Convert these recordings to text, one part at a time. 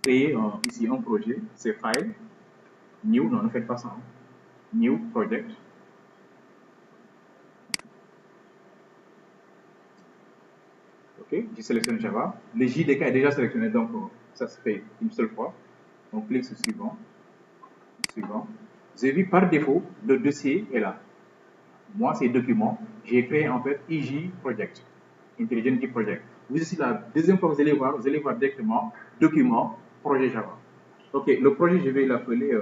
Créer ici un projet, c'est File, New, non, ne faites pas ça. Hein. New Project. Ok, je sélectionne Java. Le JDK est déjà sélectionné, donc ça se fait une seule fois. On clique sur suivant. Suivant. Vous avez vu par défaut, le dossier est là. Moi, c'est document. J'ai créé en fait IJ Project, Intelligent Key Project. Vous ici, la deuxième fois que vous allez voir directement document, projet Java. Ok, le projet, je vais l'appeler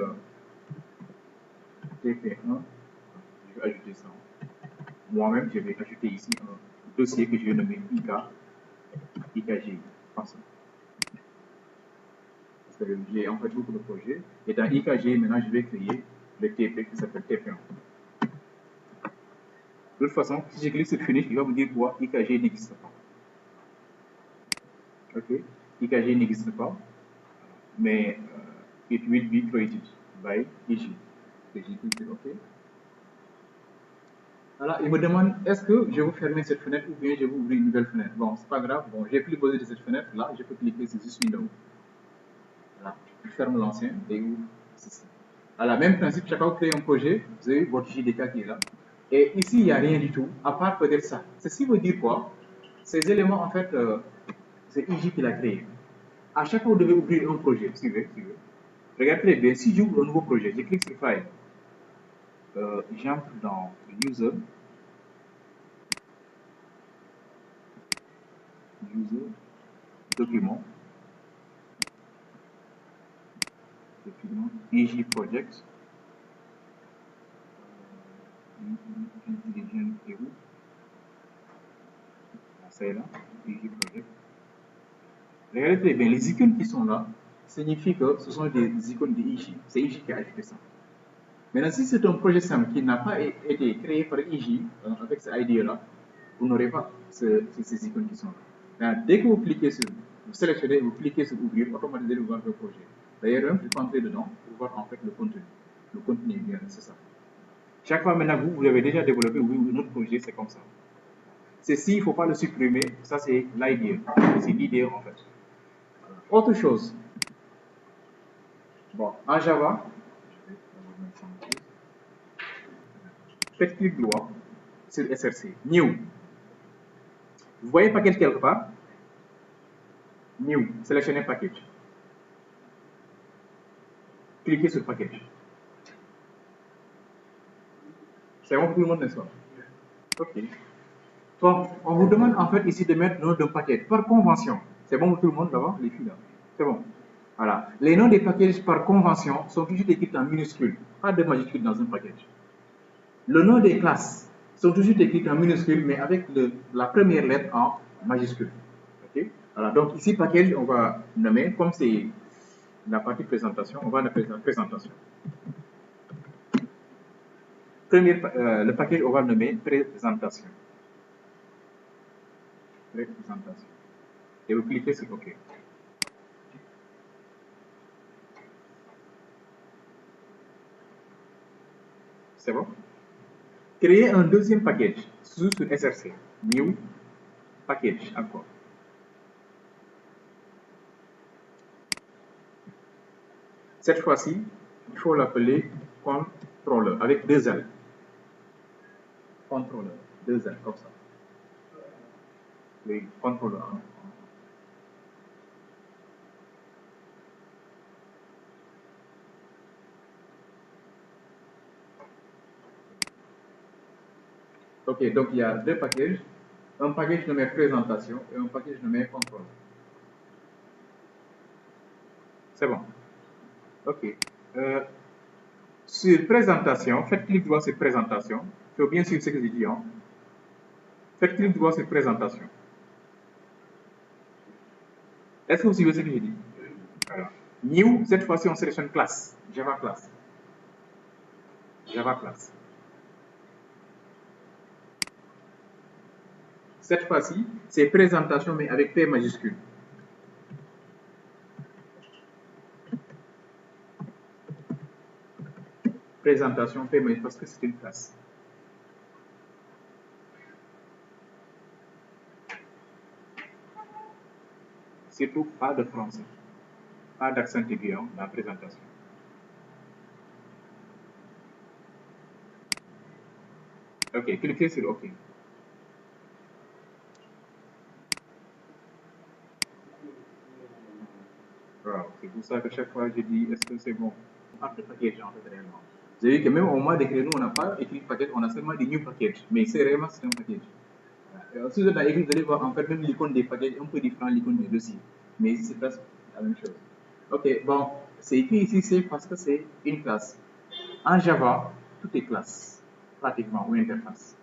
TP1. Je vais ajouter ça. Moi-même, je vais ajouter ici un dossier que je vais nommer IKG. Parce que j'ai en fait beaucoup de projets. Et dans IKG, maintenant, je vais créer le TP qui s'appelle TP1. De toute façon, si je clique sur Finish, il va me dire quoi IKG n'existe pas. Ok, IKG n'existe pas, mais it will be created by IJ. Et j'ai cliqué sur OK. Alors, il me demande est-ce que je veux fermer cette fenêtre ou bien je veux ouvrir une nouvelle fenêtre. Bon, c'est pas grave. Bon, j'ai plus besoin de cette fenêtre. Là, je peux cliquer sur This Window. Voilà, je ferme l'ancien et ouvre ceci. Alors, même principe, chaque fois que vous créez un projet, vous avez votre JDK qui est là. Et ici, il n'y a rien du tout, à part peut-être ça. Ceci veut dire quoi? Ces éléments, en fait, c'est IJ qui l'a créé. À chaque fois, vous devez ouvrir un projet. Suivez. Regardez bien, si j'ouvre un nouveau projet, je clique sur File, j'entre dans User, Document, IJ Project, Intelligent et où? C'est là, IJ Project. Regardez bien, les icônes qui sont là signifient que ce sont des icônes de IJ. C'est IJ qui a ajouté ça. Maintenant, si c'est un projet simple qui n'a pas été créé par IJ, avec ce IDE-là, vous n'aurez pas ces icônes qui sont là. Maintenant, dès que vous cliquez sur, vous sélectionnez, vous cliquez sur ouvrir, automatiquement vous voir le projet. D'ailleurs, je peux entrer dedans pour voir en fait le contenu. Le contenu est bien, c'est ça. Chaque fois maintenant, vous avez déjà développé notre projet, c'est comme ça. Ceci, il ne faut pas le supprimer, ça c'est l'IDE. C'est l'IDE en fait. Autre chose. Bon, en Java, faites clic droit sur SRC. New. Vous voyez package quelque part? New. Sélectionnez package. Cliquez sur package. C'est bon pour tout le monde, n'est-ce pas? Ok. Bon, on vous demande en fait ici de mettre le nom d'un package par convention. C'est bon pour tout le monde là-bas, les filles là? C'est bon. Voilà. Les noms des packages par convention sont toujours écrits en minuscules, pas de majuscules dans un package. Le nom des classes sont toujours écrits en minuscules, mais avec la première lettre en majuscule. Ok. Voilà. Donc ici, package, on va nommer, comme c'est la partie présentation, on va l'appeler présentation. Le package, on va le nommer présentation. Présentation. Et vous cliquez sur OK. C'est bon? Créer un deuxième package sur SRC. New package encore. Cette fois-ci, il faut l'appeler controller avec deux L. Controller, deux L, comme ça. Oui, controller. Ok, donc il y a deux packages. Un package nommé présentation et un package nommé contrôle. C'est bon. Ok. Sur présentation, faites clic droit sur présentation. Il faut bien suivre ce que je dis. Hein. Faites clic droit sur présentation. Est-ce que vous suivez ce que je dis? Alors, New, cette fois-ci, on sélectionne classe. Java class. Java class. Cette fois-ci, c'est présentation, mais avec P majuscule. Présentation P majuscule, parce que c'est une classe. Surtout pas de français, pas d'accent aigu dans la présentation. Ok, cliquez sur OK. Voilà, c'est pour ça que chaque fois je dis est-ce que c'est bon? Pas de package en fait réellement. Vous avez vu que même au mois d'écrire, nous on n'a pas écrit package, on a seulement des new packages, mais c'est réellement c'est un package. Si vous êtes dans écrit, vous allez voir en fait même l'icône des packages un peu différent de l'icône des dossiers, mais c'est presque la même chose. Ok, bon, c'est écrit ici, c'est parce que c'est une classe. En Java, tout est classe, pratiquement, ou interface.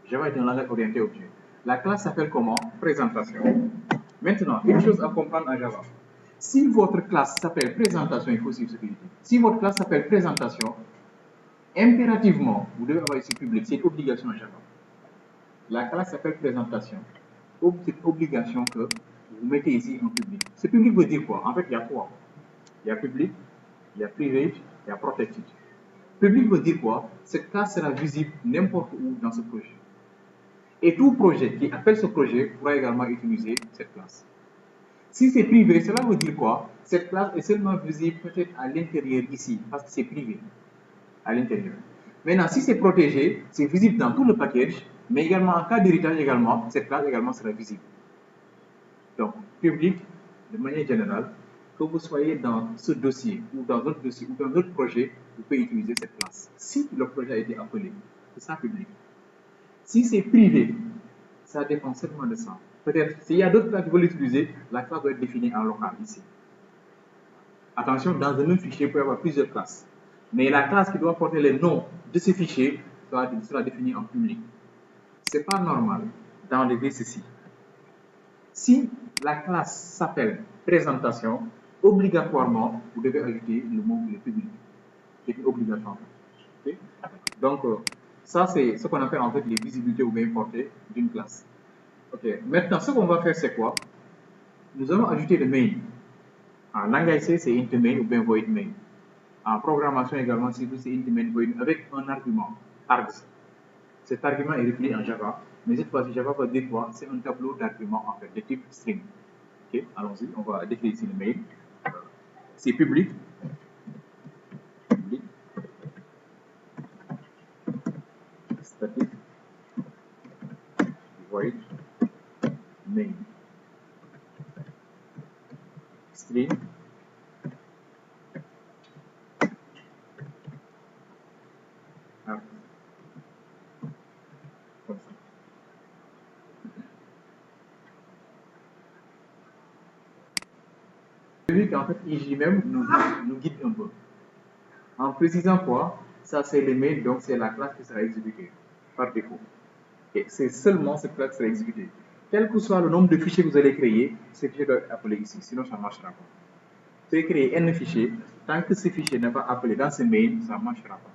Java est un langage orienté objet. La classe s'appelle comment? Présentation. Maintenant, une chose à comprendre en Java. Si votre classe s'appelle présentation, il faut suivre ce que je dis. Si votre classe s'appelle présentation, impérativement, vous devez avoir ici public. C'est une obligation en Java. La classe s'appelle présentation. C'est une obligation que vous mettez ici en public. Ce public veut dire quoi? En fait, il y a quoi? Il y a public, il y a private, il y a protected. Public veut dire quoi? Cette classe sera visible n'importe où dans ce projet. Et tout projet qui appelle ce projet pourra également utiliser cette classe. Si c'est privé, cela veut dire quoi? Cette classe est seulement visible peut-être à l'intérieur ici, parce que c'est privé, à l'intérieur. Maintenant, si c'est protégé, c'est visible dans tout le package, mais également en cas d'héritage également, cette classe également sera visible. Donc, public, de manière générale, que vous soyez dans ce dossier ou dans d'autres dossiers ou dans d'autres projets, vous pouvez utiliser cette classe. Si le projet a été appelé, c'est ça public. Si c'est privé, ça dépend seulement de ça. Peut-être, s'il y a d'autres classes qui veulent l'utiliser, la classe doit être définie en local ici. Attention, dans un même fichier, il peut y avoir plusieurs classes. Mais la classe qui doit porter les noms de ces fichiers sera définie en public. Ce n'est pas normal d'enlever ceci. Si la classe s'appelle présentation, obligatoirement, vous devez ajouter le mot public. C'est une obligation. Okay? Donc, ça, c'est ce qu'on appelle en fait les visibilités ou bien portées d'une classe. Ok. Maintenant, ce qu'on va faire, c'est quoi? Nous allons ajouter le main. En langage C, c'est int main ou bien void main. En programmation également, c'est int main void avec un argument, args. Cet argument est repris en Java, mais cette fois-ci, Java va dire quoi? C'est un tableau d'arguments en fait, de type string. Ok, allons-y, on va définir ici le main. C'est public. Public. Static. Void. Main. String. Args. Comme ça. Vu qu'en fait, IJ même nous guide un peu. En précisant quoi? Ça, c'est le main, donc c'est la classe qui sera exécutée par défaut. Et c'est seulement cette classe qui sera exécutée. Quel que soit le nombre de fichiers que vous allez créer, ce fichier doit être appelé ici, sinon ça ne marchera pas. Vous allez créer n fichiers, tant que ce fichier n'est pas appelé dans ce main, ça ne marchera pas.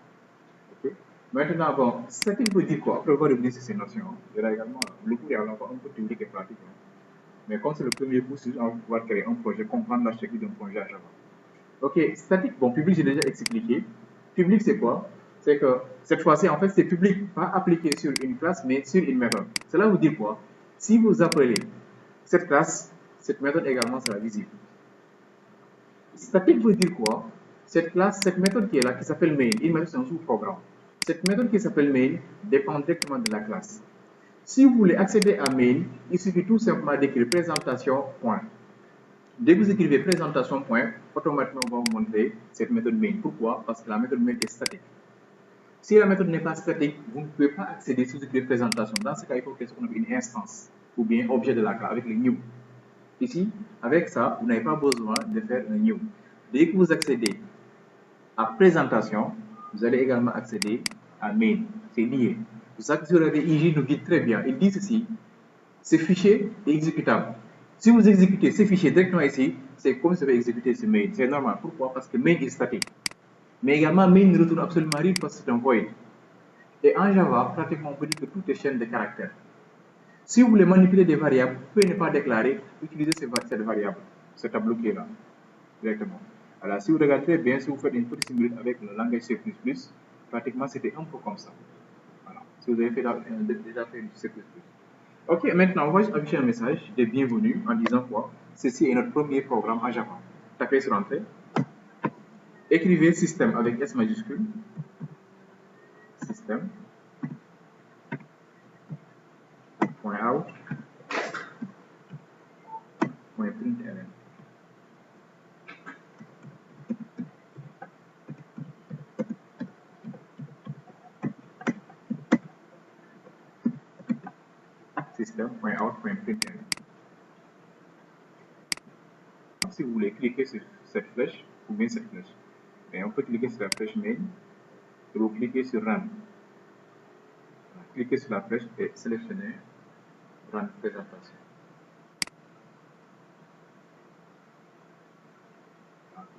Okay? Maintenant, bon, statique veut dire quoi? Après, on va revenir sur ces notions. Il y aura également le cours est encore un peu théorique et pratique. Mais comme c'est le premier cours, on va pouvoir créer un projet, comprendre l'architecture d'un projet à Java. Ok, statique, bon, public, j'ai déjà expliqué. Public, c'est quoi? C'est que cette fois-ci, en fait, c'est public, pas appliqué sur une classe, mais sur une méthode. Cela veut dire quoi? Si vous appelez cette classe, cette méthode également sera visible. Statique veut dire quoi? Cette classe, cette méthode qui est là, qui s'appelle main, une méthode, c'est un sous-programme. Cette méthode qui s'appelle main dépend directement de la classe. Si vous voulez accéder à main, il suffit tout simplement d'écrire présentation, point. Dès que vous écrivez présentation, point, automatiquement on va vous montrer cette méthode main. Pourquoi? Parce que la méthode main est statique. Si la méthode n'est pas statique, vous ne pouvez pas accéder si vous écrivez présentation. Dans ce cas, il faut créer ce qu'on appelle une instance ou bien objet de la classe avec le new. Ici, avec ça, vous n'avez pas besoin de faire un new. Dès que vous accédez à présentation, vous allez également accéder à main. C'est lié. Pour ça que si vous regardez IJ nous guide très bien. Il dit ceci, ce fichier est exécutable. Si vous exécutez ce fichier directement ici, c'est comme si vous avez exécuté ce main. C'est normal. Pourquoi? Parce que main est statique. Mais également, main ne retourne absolument rien parce que c'est un void. Et en Java, pratiquement, on peut dire que tout est chaîne de caractères. Si vous voulez manipuler des variables, vous pouvez ne pas déclarer, utiliser cette variable, ce tableau qui est là, directement. Alors, si vous regardez bien, si vous faites une petite simulation avec le langage C++, pratiquement, c'était un peu comme ça. Voilà. Si vous avez déjà fait du C++. Ok, maintenant, on va afficher un message de bienvenue en disant quoi? ceci est notre premier programme en Java. Tapez sur Entrée. Écrivez système avec S majuscule. Système. .out. .println. Système.out.println. Si vous voulez cliquer sur cette flèche, ou bien cette flèche, et on peut cliquer sur la flèche main, et vous cliquez sur Run. Cliquez sur la flèche et sélectionnez Run présentation.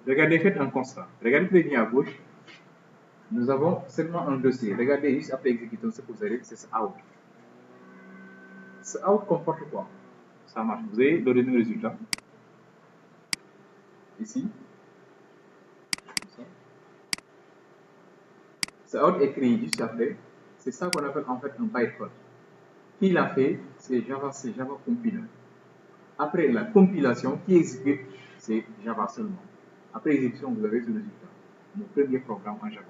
Regardez, faites un constat. Regardez très bien à gauche. Nous avons seulement un dossier. Regardez juste après exécuter ce que vous avez, c'est ce out. Ce out comporte quoi? Ça marche. Vous avez le même résultat. Ici. Ce out est créé juste après. C'est ça qu'on appelle en fait un bytecode. Qui l'a fait? C'est Java Compiler. Après la compilation, qui exécute? C'est Java seulement. Après exécution, vous avez ce résultat. Mon premier programme en Java.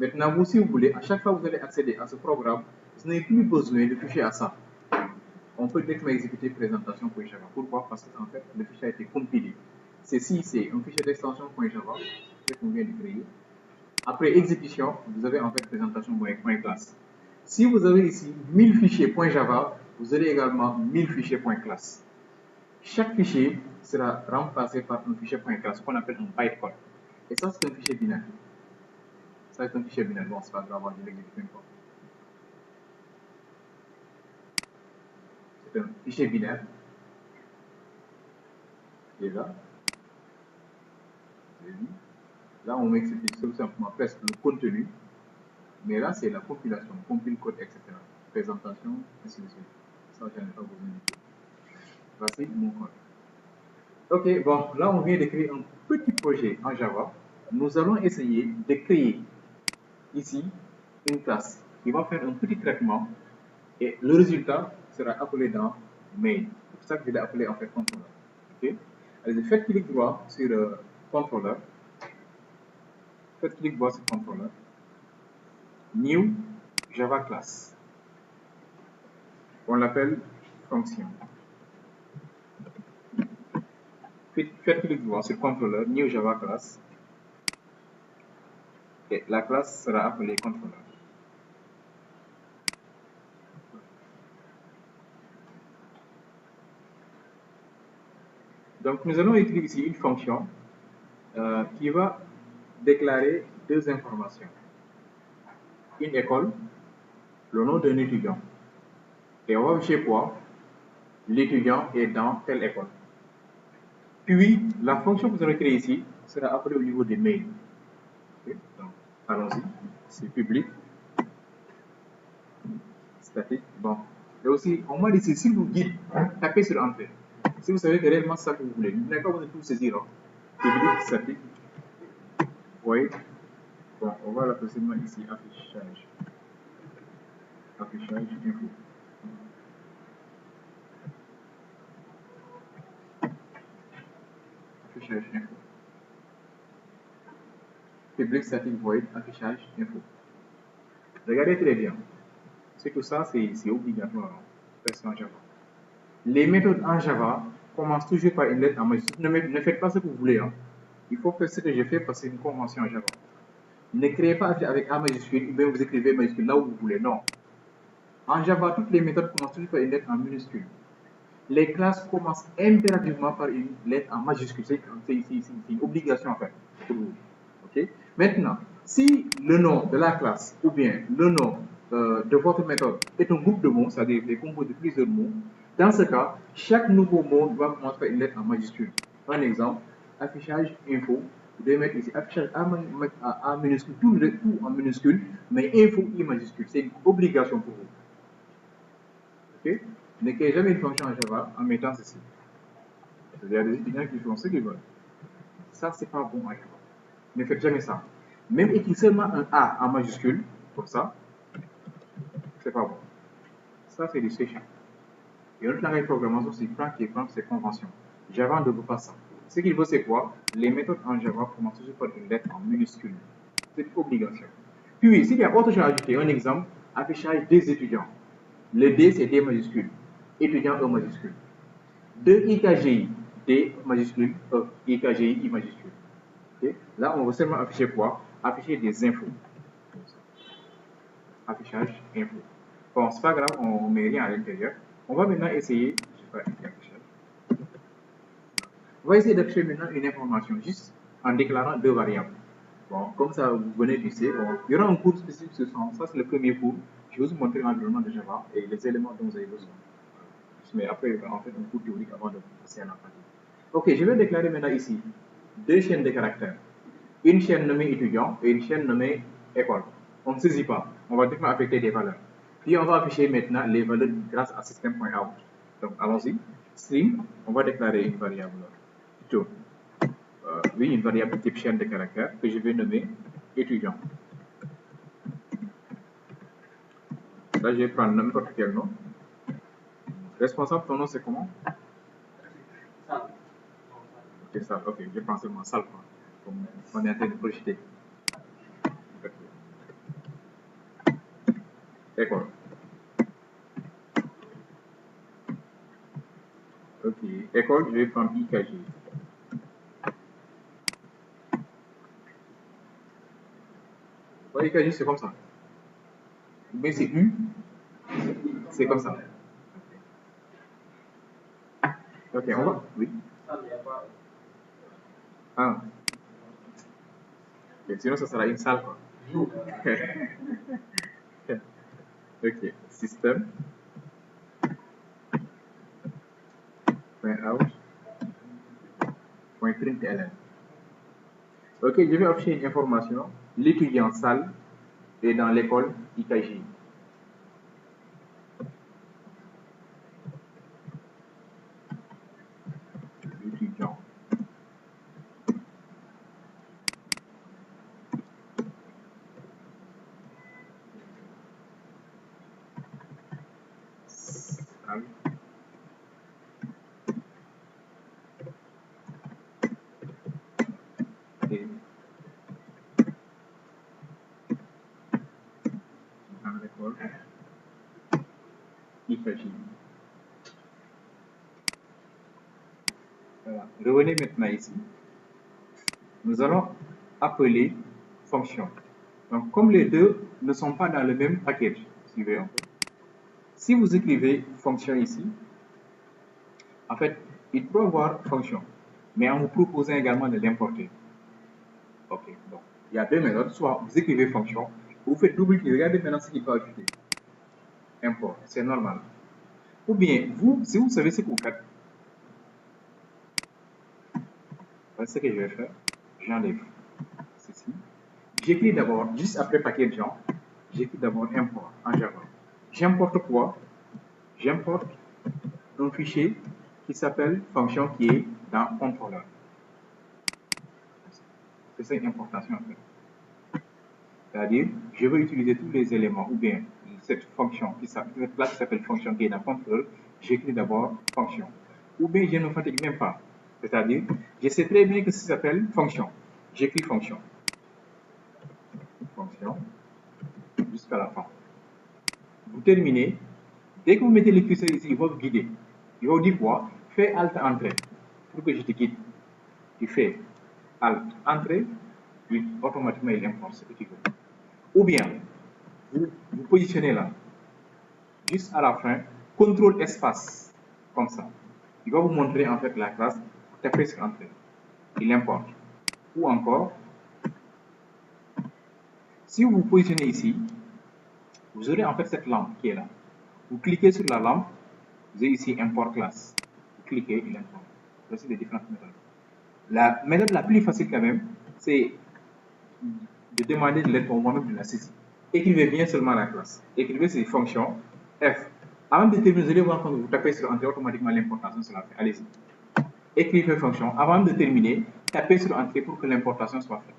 Maintenant, vous, si vous voulez, à chaque fois que vous allez accéder à ce programme, vous n'avez plus besoin de toucher à ça. On peut directement exécuter présentation .java. Pourquoi? Parce que en fait, le fichier a été compilé. Ceci, c'est un fichier d'extension .java qu'on vient de créer. Après exécution, vous avez en fait présentation .class. Si vous avez ici 1000 fichiers .java, vous avez également 1000 fichiers .class. Chaque fichier sera remplacé par un fichier .class, qu'on appelle un bytecode. Et ça, c'est un fichier binaire. Ça, c'est un fichier binaire. Bon, c'est pas grave, je vais l'exécuter une fois. C'est un fichier binaire. Déjà. Là, on m'explique tout simplement presque le contenu. Mais là, c'est la compilation, compile code, etc. Présentation, ainsi de suite. Ça, je n'ai pas besoin du tout. Voici mon code. Ok, bon, là, on vient de créer un petit projet en Java. Nous allons essayer de créer ici une classe qui va faire un petit traitement et le résultat sera appelé dans main. C'est pour ça que je l'ai appelé en fait controller. Ok, allez, faites clic droit sur controller. Faites clic droit sur controller. New Java class. On l'appelle fonction. Faites clic droit sur controller, new Java class. Et la classe sera appelée controller. Donc nous allons écrire ici une fonction qui va déclarer deux informations. Une école, le nom d'un étudiant. Et on va vérifier quoi? L'étudiant est dans telle école. Puis la fonction que vous allez créer ici sera appelée au niveau des mails. Okay. Donc allons-y. C'est public. Statique. Bon. Et aussi, on m'a dit si vous guide, tapez sur Entrée. Si vous savez que réellement c'est ça que vous voulez, vous n'avez pas besoin de tout saisir. Hein. Public, statique. Void. Bon, on va l'appeler seulement ici affichage. Affichage info. Affichage info. Public, statique, void, affichage info. Regardez très bien. C'est tout ça, c'est obligatoire. En Java. Les méthodes en Java commencent toujours par une lettre en majuscule. Ne faites pas ce que vous voulez. Hein. Il faut faire ce que j'ai fait parce que c'est une convention en Java. Ne créez pas avec A majuscule ou bien vous écrivez majuscule là où vous voulez. Non. En Java, toutes les méthodes commencent toujours par une lettre en minuscule. Les classes commencent impérativement par une lettre en majuscule. C'est une obligation en fait pour vous. Okay? Maintenant, si le nom de la classe ou bien le nom de votre méthode est un groupe de mots, c'est-à-dire des composés de plusieurs mots, dans ce cas, chaque nouveau mot doit commencer par une lettre en majuscule. Un exemple, affichage info, vous devez mettre ici affichage A minuscule, tout en minuscule, mais info I majuscule. C'est une obligation pour vous. Ok? Ne créez jamais une fonction en Java en mettant ceci. Il y a des étudiants qui font ce qu'ils veulent. Ça, c'est pas bon en Java. Ne faites jamais ça. Même écrire seulement un A en majuscule, comme ça, c'est pas bon. Ça, c'est du C#. Et notre langage de programmation, c'est qui prend ces conventions. Java ne veut pas ça. Ce qu'il veut, c'est quoi? Les méthodes en Java commencent toujours par une lettre en minuscule. C'est une obligation. Puis, s'il y a autre chose à ajouter, un exemple, affichage des étudiants. Le D, c'est D majuscule. Étudiant, E majuscule. De IKGI, D majuscule, E, IKGI, I majuscule. Okay? Là, on va seulement afficher quoi? Afficher des infos. Affichage, info. Bon, c'est pas grave, on met rien à l'intérieur. On va maintenant essayer, je sais pas, affichage. On va essayer d'afficher maintenant une information juste en déclarant deux variables. Bon, comme ça, vous venez du C. Bon, il y aura un cours spécifique sur ça. Ça, c'est le premier cours. Je vais vous montrer l'environnement de Java et les éléments dont vous avez besoin. Mais après, il y aura en fait un cours théorique avant de passer à la pratique. Ok, je vais déclarer maintenant ici deux chaînes de caractères. Une chaîne nommée étudiant et une chaîne nommée école. On ne saisit pas. On va directement affecter des valeurs. Puis on va afficher maintenant les valeurs grâce à system.out. Donc allons-y. String, on va déclarer une variable. Plutôt, oui, une variable type chaîne de caractères que je vais nommer étudiant. Là, je vais prendre n'importe quel nom. Responsable, ton nom c'est comment? C'est ça, ok, je prends seulement ça, comme on est en train de projeter. École. Ok, école, je vais prendre IKG. IKG, c'est comme ça. Mais c'est U, c'est comme ça. Ok, on va. Oui. Ah. Okay, sinon, ça sera une salle, quoi. Ok, système. Out. Println. Ok, je vais afficher une information. L'étudiant salle est dans l'école IKG. L'étudiant. Salle. Et dans l'école IKG. Voilà. Revenez maintenant ici. Nous allons appeler fonction. Donc, comme les deux ne sont pas dans le même package, suivez un peu. Si vous écrivez fonction ici, en fait, il peut avoir fonction, mais en vous proposant également de l'importer. Ok, donc, il y a deux méthodes. Soit vous écrivez fonction, vous faites double-clic, regardez maintenant ce qu'il peut ajouter. Import, c'est normal. Ou bien, vous, si vous savez ce que vous faites, voici ce que je vais faire. J'enlève ceci. J'écris d'abord, juste après paquet Jean, j'écris d'abord import en Java. J'importe quoi? J'importe un fichier qui s'appelle fonction qui est dans contrôleur. C'est ça une importation en fait. C'est-à-dire, je veux utiliser tous les éléments ou bien cette fonction qui s'appelle fonction qui est dans contrôleur, j'écris d'abord fonction. Ou bien je ne fatigue même pas. C'est-à-dire, je sais très bien que ça s'appelle fonction. J'écris fonction. Fonction jusqu'à la fin. Vous terminez. Dès que vous mettez le curseur ici, il va vous guider. Il va vous dire quoi? Fais Alt Entrée pour que je te guide. Tu fais Alt Entrée, automatiquement il importe ce que tu veux. Ou bien, vous positionnez là, juste à la fin, CTRL espace, comme ça. Il va vous montrer en fait la classe, tapez sur Entrée. Il importe. Ou encore, si vous vous positionnez ici, vous aurez en fait cette lampe qui est là. Vous cliquez sur la lampe, vous avez ici import classe. Vous cliquez, il importe. Voici les différentes méthodes. La méthode la plus facile quand même, c'est de demander de l'aide au moment de la saisie. Écrivez bien seulement la classe. Écrivez ces fonctions F. Avant de terminer, vous allez voir quand vous tapez sur Entrée, automatiquement l'importation sera faite. Allez-y. Écrivez fonction. Avant de terminer, tapez sur Entrée pour que l'importation soit faite.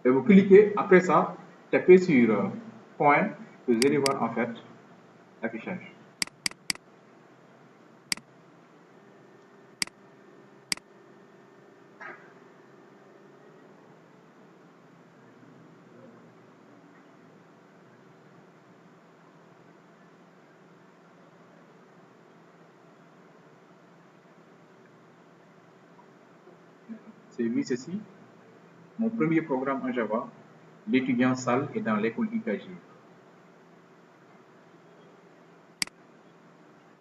Et vous cliquez, après ça, tapez sur point, vous allez voir en fait l'affichage. j'ai vu ceci. Mon premier programme en Java, l'étudiant Sal est dans l'école IKG.